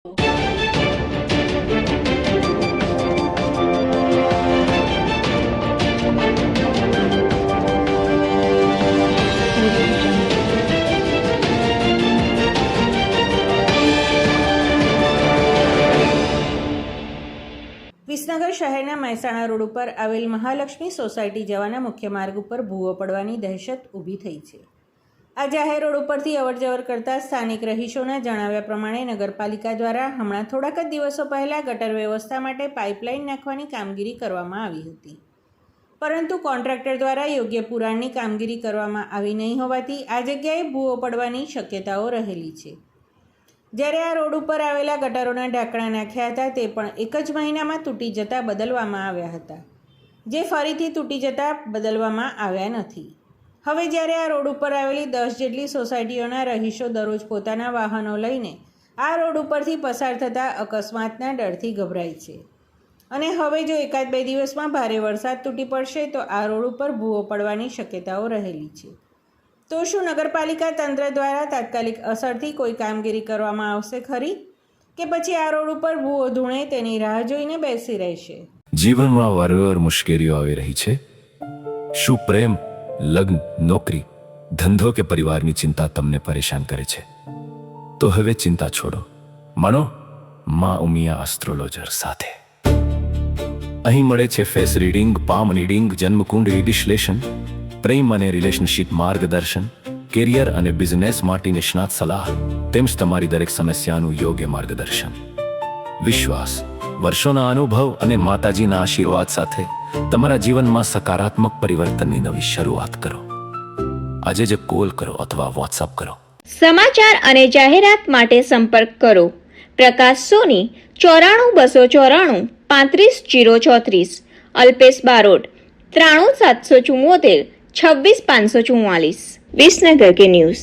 વિસનગર શહેરના મહેસાણા રોડ ઉપર આવેલ મહાલક્ષ્મી સોસાયટી જવાના મુખ્ય માર્ગ ઉપર ભૂવો પડવાની દહેશત ઊભી થઈ છે. આ જાહેર રોડ ઉપરથી અવરજવર કરતા સ્થાનિક રહીશોના જણાવ્યા પ્રમાણે નગરપાલિકા દ્વારા હમણાં થોડાક જ દિવસો પહેલાં ગટર વ્યવસ્થા માટે પાઇપલાઇન નાખવાની કામગીરી કરવામાં આવી હતી, પરંતુ કોન્ટ્રાક્ટર દ્વારા યોગ્ય પુરાણની કામગીરી કરવામાં આવી નહીં હોવાથી આ જગ્યાએ ભૂવો પડવાની શક્યતાઓ રહેલી છે. જ્યારે આ રોડ ઉપર આવેલા ગટરોના ઢાંકણા નાખ્યા હતા તે પણ એક જ મહિનામાં તૂટી જતા બદલવામાં આવ્યા હતા, જે ફરીથી તૂટી જતા બદલવામાં આવ્યા નથી. હવે જ્યારે આ રોડ ઉપર આવેલી 10 જેટલી સોસાયટીઓના રહીશો દરરોજ પોતાના વાહનો લઈને આ રોડ ઉપરથી પસાર થતા અકસ્માતના ડરથી ગભરાય છે અને હવે જો એકાદ બે દિવસમાં ભારે વરસાદ તૂટી પડશે તો આ રોડ ઉપર ભૂવો પડવાની શક્યતાઓ રહેલી છે. તો શું નગરપાલિકા તંત્ર દ્વારા તાત્કાલિક અસરથી કોઈ કામગીરી કરવામાં આવશે ખરી, કે પછી આ રોડ ઉપર ભૂવો ધૂણે તેની રાહ જોઈને બેસી રહેશે? જીવનમાં વારંવાર મુશ્કેલીઓ આવી રહી છે. શું પ્રેમ, લગ્ન, નોકરી, ધંધો કે પરિવારની ચિંતા તમને પરેશાન કરે છે? તો હવે ચિંતા છોડો, માનો માં ઉમિયા એસ્ટ્રોલોજર સાથે. અહીં મળે છે ફેસ રીડિંગ, પામ રીડિંગ, જન્મકુંડળી વિશ્લેષણ, પ્રેમ અને રિલેશનશિપ માર્ગદર્શન, કેરિયર અને બિઝનેસ માટે નિષ્ણાત સલાહ, તેમજ તમારી દરેક સમસ્યાનું યોગ્ય માર્ગદર્શન. વિશ્વાસ, વર્ષોના અનુભવ અને માતાજીના આશીર્વાદ સાથે તમારા જીવનમાં સકારાત્મક પરિવર્તનની નવી શરૂઆત કરો. આજે જ કોલ કરો અથવા વોટ્સઅપ કરો. સમાચાર અને જાહેરાત માટે સંપર્ક કરો પ્રકાશ સોની 94 294 35 034, અલ્પેશ બારોટ 93 774 26 544. વિસનગર કે ન્યૂઝ.